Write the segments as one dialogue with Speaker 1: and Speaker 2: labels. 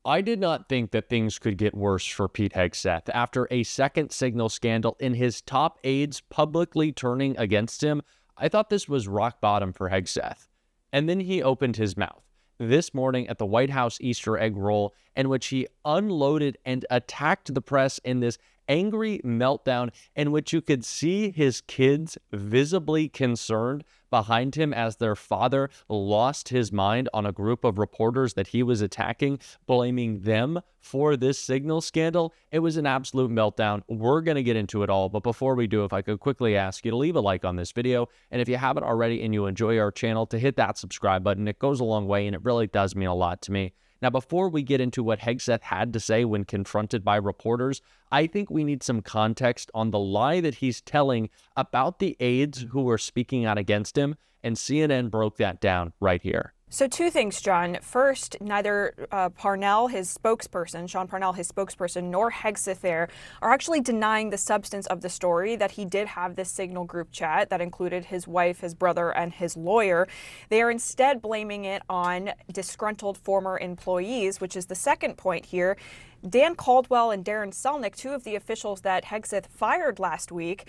Speaker 1: I did not think that things could get worse for Pete Hegseth. After a second signal scandal in his top aides publicly turning against him, I thought this was rock bottom for Hegseth. And then he opened his mouth this morning at the White House Easter egg roll, in which he unloaded and attacked the press in this angry meltdown in which you could see his kids visibly concerned behind him as their father lost his mind on a group of reporters that he was attacking, blaming them for this signal scandal. It was an absolute meltdown. We're going to get into it all, but before we do, if I could quickly ask you to leave a like on this video, and if you haven't already and you enjoy our channel, to hit that subscribe button. It goes a long way and it really does mean a lot to me. Now, before we get into what Hegseth had to say when confronted by reporters, I think we need some context on the lie that he's telling about the aides who were speaking out against him, and CNN broke that down right here.
Speaker 2: So two things, John. First, neither Parnell, his spokesperson, Sean Parnell, his spokesperson, nor Hegseth there are actually denying the substance of the story, that he did have this Signal group chat that included his wife, his brother, and his lawyer. They are instead blaming it on disgruntled former employees, which is the second point here. Dan Caldwell and Darren Selnick, two of the officials that Hegseth fired last week,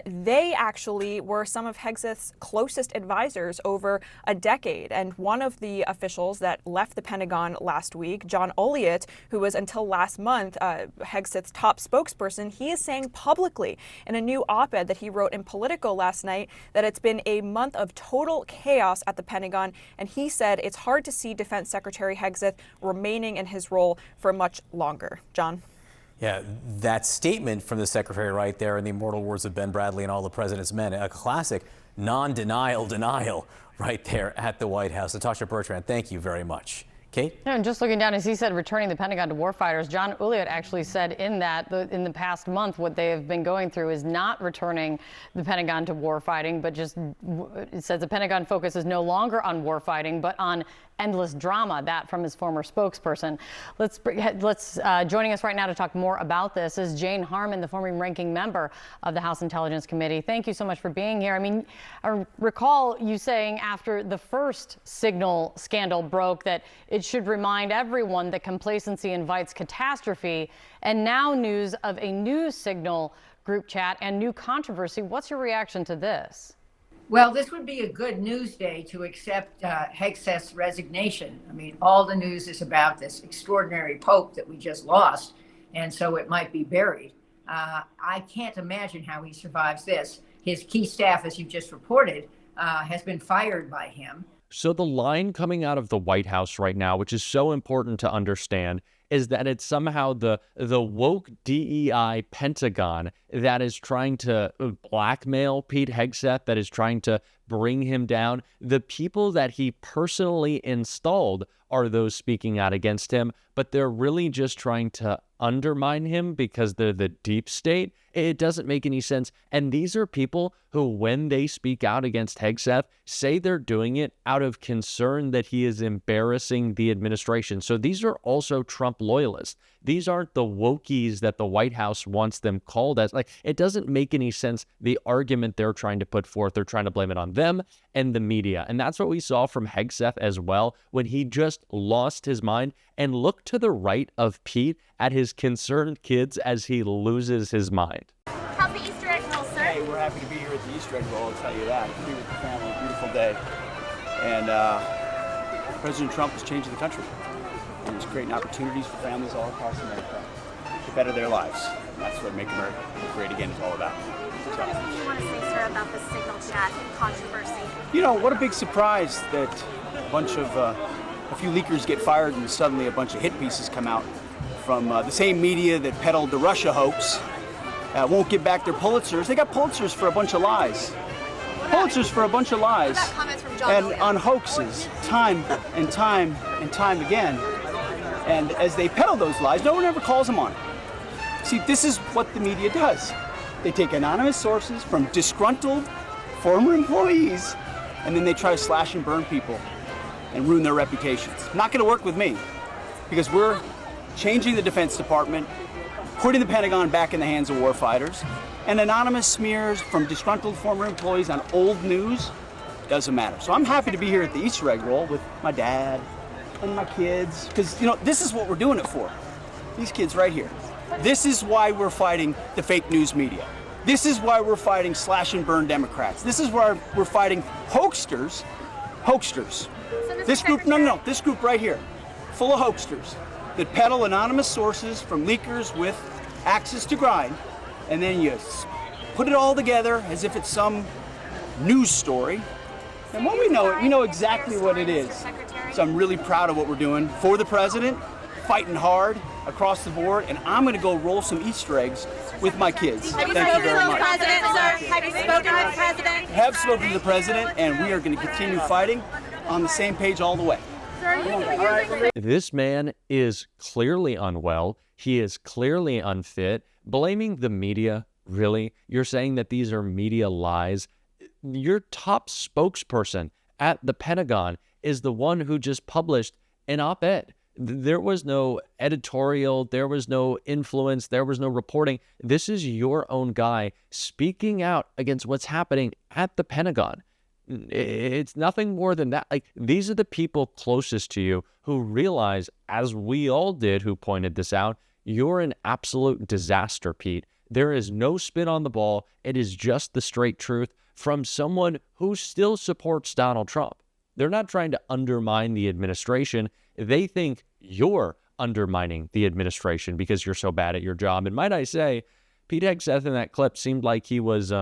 Speaker 2: they actually were some of Hegseth's closest advisors over a decade. And one of the officials that left the Pentagon last week, John Olliott, who was until last month Hegseth's top spokesperson, he is saying publicly in a new op-ed that he wrote in Politico last night that it's been a month of total chaos at the Pentagon. And he said it's hard to see Defense Secretary Hegseth remaining in his role for much longer. John?
Speaker 3: Yeah, that statement from the secretary right there, in the immortal words of Ben Bradley and All the President's Men, a classic denial right there at the White House. Natasha Bertrand, thank you very much. Kate?
Speaker 4: Yeah, and just looking down, as he said, returning the Pentagon to warfighters, John Olliott actually said in the past month what they have been going through is not returning the Pentagon to warfighting, but just it says the Pentagon focus is no longer on warfighting, but on endless drama. That from his former spokesperson. Joining us right now to talk more about this is Jane Harman, the former ranking member of the House Intelligence Committee. Thank you so much for being here. I mean, I recall you saying after the first Signal scandal broke that it should remind everyone that complacency invites catastrophe, and now news of a new Signal group chat and new controversy. What's your reaction to this?
Speaker 5: Well, this would be a good news day to accept Hegseth's resignation. I mean, all the news is about this extraordinary pope that we just lost, and so it might be buried. I can't imagine how he survives this. His key staff, as you just reported, has been fired by him.
Speaker 1: So the line coming out of the White House right now, which is so important to understand, is that it's somehow the woke DEI Pentagon that is trying to blackmail Pete Hegseth, that is trying to bring him down. The people that he personally installed are those speaking out against him, but they're really just trying to undermine him because they're the deep state. It doesn't make any sense. And these are people who, when they speak out against Hegseth, say they're doing it out of concern that he is embarrassing the administration. So these are also Trump loyalists. These aren't the wokies that the White House wants them called as. Like, it doesn't make any sense, the argument they're trying to put forth. They're trying to blame it on them and the media. And that's what we saw from Hegseth as well, when he just lost his mind and looked to the right of Pete at his concerned kids as he loses his mind.
Speaker 6: How's the Easter egg roll, sir?
Speaker 7: Hey, we're happy to be here at the Easter egg roll, I'll tell you that. Be with the family, beautiful day. And President Trump is changing the country. And he's creating opportunities for families all across America to better their lives. And that's what Make America Great Again is all about.
Speaker 6: What do you want to say, sir, about the Signal chat controversy?
Speaker 7: You know, what a big surprise that a few leakers get fired and suddenly a bunch of hit pieces come out from the same media that peddled the Russia hoax. Won't give back their Pulitzers. They got Pulitzers for a bunch of lies. Pulitzers for a bunch of lies. And on hoaxes, time and time and time again. And as they peddle those lies, no one ever calls them on it. See, this is what the media does. They take anonymous sources from disgruntled former employees, and then they try to slash and burn people and ruin their reputations. Not going to work with me, because we're changing the Defense Department, putting the Pentagon back in the hands of warfighters, and anonymous smears from disgruntled former employees on old news doesn't matter. So I'm happy to be here at the Easter egg roll with my dad, and my kids, because, you know, this is what we're doing it for. These kids right here. This is why we're fighting the fake news media. This is why we're fighting slash and burn Democrats. This is why we're fighting hoaxsters. Hoaxsters. This group, no, this group right here, full of hoaxsters that peddle anonymous sources from leakers with access to grind, and then you put it all together as if it's some news story. And when we know it, we know exactly what it is. So I'm really proud of what we're doing for the president, fighting hard across the board, and I'm going to go roll some Easter eggs with my kids. Thank you very much.
Speaker 6: Have you spoken to the president?
Speaker 7: Have spoken to the president, and we are going to continue fighting on the same page all the way.
Speaker 1: This man is clearly unwell. He is clearly unfit. Blaming the media, really? You're saying that these are media lies? Your top spokesperson at the Pentagon is the one who just published an op-ed. There was no editorial, there was no influence, there was no reporting. This is your own guy speaking out against what's happening at the Pentagon. It's nothing more than that. Like, these are the people closest to you who realize, as we all did who pointed this out, you're an absolute disaster, Pete. There is no spin on the ball. It is just the straight truth from someone who still supports Donald Trump. They're not trying to undermine the administration. They think you're undermining the administration because you're so bad at your job. And might I say, Pete Hegseth in that clip seemed like he was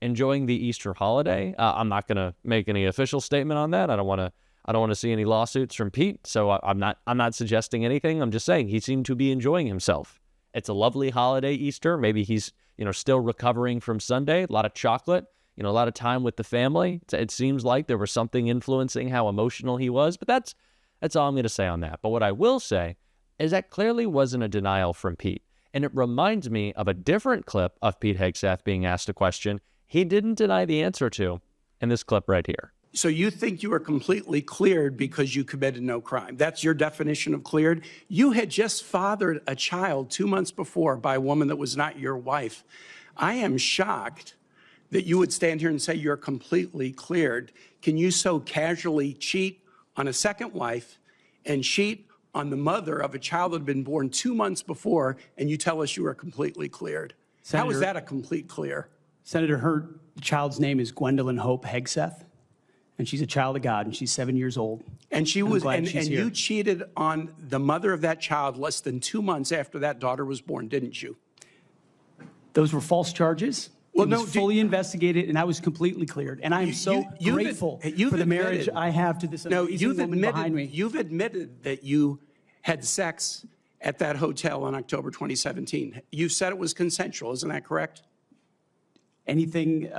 Speaker 1: enjoying the Easter holiday. I'm not going to make any official statement on that. I don't want to see any lawsuits from Pete. So I'm not suggesting anything. I'm just saying he seemed to be enjoying himself. It's a lovely holiday, Easter. Maybe he's, still recovering from Sunday. A lot of chocolate, a lot of time with the family. It seems like there was something influencing how emotional he was, but that's all I'm going to say on that. But what I will say is that clearly wasn't a denial from Pete. And it reminds me of a different clip of Pete Hegseth being asked a question he didn't deny the answer to in this clip right here.
Speaker 8: So you think you are completely cleared because you committed no crime. That's your definition of cleared? You had just fathered a child 2 months before by a woman that was not your wife. I am shocked that you would stand here and say you're completely cleared. Can you so casually cheat on a second wife and cheat on the mother of a child that had been born 2 months before, and you tell us you are completely cleared? How is that a complete clear?
Speaker 7: Senator, her child's name is Gwendolyn Hope Hegseth, and she's a child of God, and she's 7 years old.
Speaker 8: And she was, and you cheated on the mother of that child less than 2 months after that daughter was born, didn't you?
Speaker 7: Those were false charges.
Speaker 8: Well,
Speaker 7: it was fully investigated, and I was completely cleared. And I am so grateful for the marriage I have to this amazing woman behind me.
Speaker 8: You've admitted that you had sex at that hotel in October 2017. You said it was consensual, isn't that correct?
Speaker 7: Anything?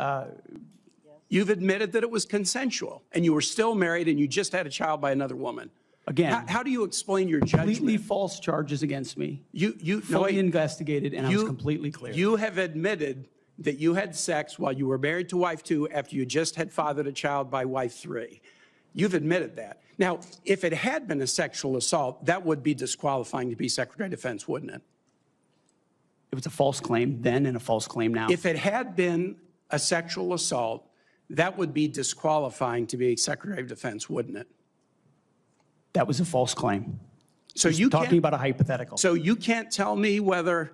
Speaker 8: You've admitted that it was consensual, and you were still married, and you just had a child by another woman.
Speaker 7: Again,
Speaker 8: how do you explain your judgment?
Speaker 7: Completely false charges against me.
Speaker 8: You
Speaker 7: fully investigated, and I was completely clear.
Speaker 8: You have admitted that you had sex while you were married to wife 2 after you just had fathered a child by wife 3. You've admitted that. Now, if it had been a sexual assault, that would be disqualifying to be Secretary of Defense, wouldn't it?
Speaker 7: It was a false claim then and a false claim now.
Speaker 8: If it had been a sexual assault, that would be disqualifying to be Secretary of Defense, wouldn't it?
Speaker 7: That was a false claim.
Speaker 8: So you're
Speaker 7: talking about a hypothetical.
Speaker 8: So you can't tell me whether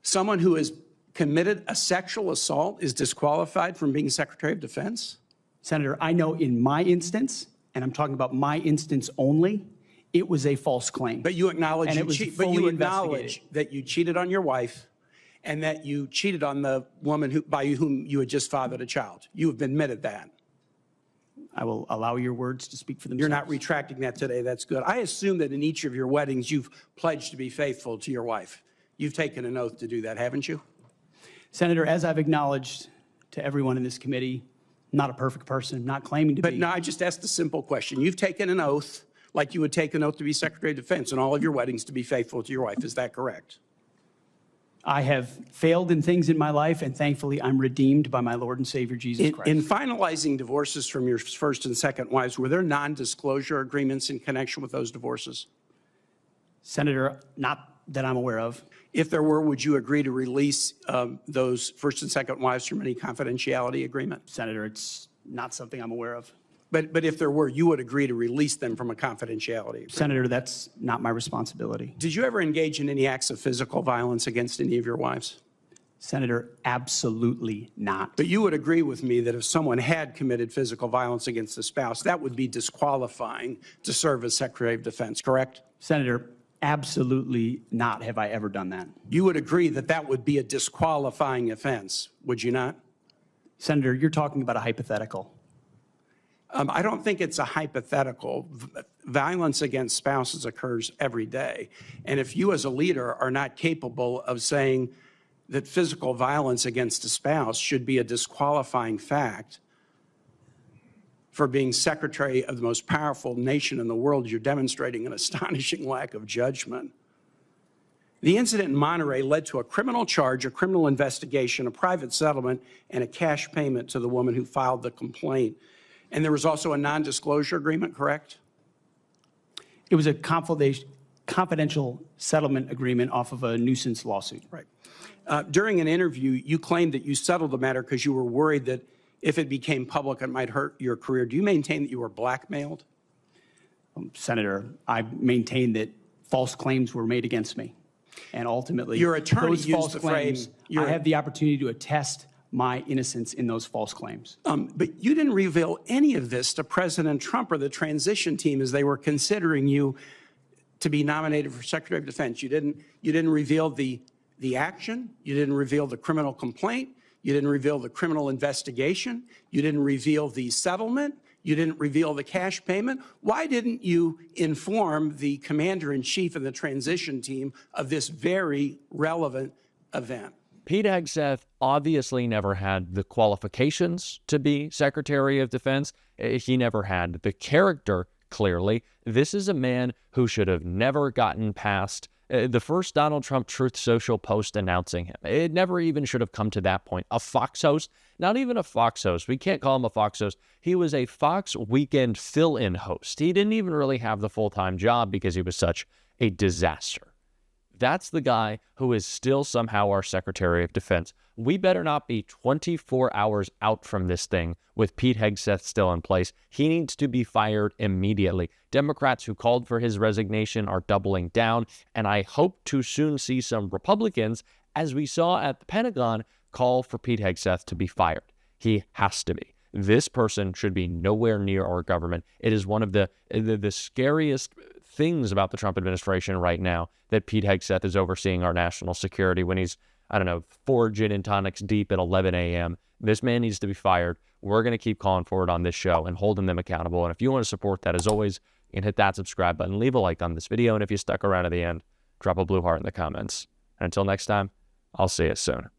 Speaker 8: someone who has committed a sexual assault is disqualified from being Secretary of Defense?
Speaker 7: Senator, I know in my instance, and I'm talking about my instance only, it was a false claim.
Speaker 8: But you acknowledge
Speaker 7: acknowledge
Speaker 8: that you cheated on your wife and that you cheated on the woman by whom you had just fathered a child. You have admitted that.
Speaker 7: I will allow your words to speak for themselves.
Speaker 8: You're not retracting that today. That's good. I assume that in each of your weddings, you've pledged to be faithful to your wife. You've taken an oath to do that, haven't you?
Speaker 7: Senator, as I've acknowledged to everyone in this committee, not a perfect person, not claiming to be.
Speaker 8: But no, I just asked a simple question. You've taken an oath like you would take an oath to be Secretary of Defense in all of your weddings to be faithful to your wife. Is that correct?
Speaker 7: I have failed in things in my life, and thankfully I'm redeemed by my Lord and Savior, Jesus Christ.
Speaker 8: In finalizing divorces from your first and second wives, were there non-disclosure agreements in connection with those divorces?
Speaker 7: Senator, not that I'm aware of.
Speaker 8: If there were, would you agree to release those first and second wives from any confidentiality agreement?
Speaker 7: Senator, it's not something I'm aware of.
Speaker 8: But if there were, you would agree to release them from a confidentiality agreement.
Speaker 7: Senator, that's not my responsibility.
Speaker 8: Did you ever engage in any acts of physical violence against any of your wives?
Speaker 7: Senator, absolutely not.
Speaker 8: But you would agree with me that if someone had committed physical violence against a spouse, that would be disqualifying to serve as Secretary of Defense, correct?
Speaker 7: Senator, absolutely not have I ever done that.
Speaker 8: You would agree that that would be a disqualifying offense, would you not?
Speaker 7: Senator, you're talking about a hypothetical.
Speaker 8: I don't think it's a hypothetical. Violence against spouses occurs every day. And if you as a leader are not capable of saying that physical violence against a spouse should be a disqualifying fact for being secretary of the most powerful nation in the world, you're demonstrating an astonishing lack of judgment. The incident in Monterey led to a criminal charge, a criminal investigation, a private settlement, and a cash payment to the woman who filed the complaint. And there was also a non-disclosure agreement, correct?
Speaker 7: It was a confidential settlement agreement off of a nuisance lawsuit.
Speaker 8: Right. During an interview, you claimed that you settled the matter because you were worried that if it became public, it might hurt your career. Do you maintain that you were blackmailed?
Speaker 7: Senator, I maintain that false claims were made against me. And ultimately,
Speaker 8: your attorney
Speaker 7: those
Speaker 8: used
Speaker 7: false
Speaker 8: the
Speaker 7: claims,
Speaker 8: phrase,
Speaker 7: I have the opportunity to attest my innocence in those false claims.
Speaker 8: But you didn't reveal any of this to President Trump or the transition team as they were considering you to be nominated for Secretary of Defense. You didn't reveal the action. You didn't reveal the criminal complaint. You didn't reveal the criminal investigation. You didn't reveal the settlement. You didn't reveal the cash payment. Why didn't you inform the commander-in-chief and the transition team of this very relevant event?
Speaker 1: Pete Hegseth obviously never had the qualifications to be Secretary of Defense. He never had the character, clearly. This is a man who should have never gotten past the first Donald Trump Truth Social post announcing him. It never even should have come to that point. A Fox host, not even a Fox host. We can't call him a Fox host. He was a Fox weekend fill-in host. He didn't even really have the full-time job because he was such a disaster. That's the guy who is still somehow our Secretary of Defense. We better not be 24 hours out from this thing with Pete Hegseth still in place. He needs to be fired immediately. Democrats who called for his resignation are doubling down, and I hope to soon see some Republicans, as we saw at the Pentagon, call for Pete Hegseth to be fired. He has to be. This person should be nowhere near our government. It is one of the scariest things about the Trump administration right now that Pete Hegseth is overseeing our national security when he's, 4 gin and tonics deep at 11 a.m. This man needs to be fired. We're going to keep calling for it on this show and holding them accountable. And if you want to support that, as always, you can hit that subscribe button, leave a like on this video, and if you stuck around to the end, drop a blue heart in the comments. And until next time, I'll see you soon.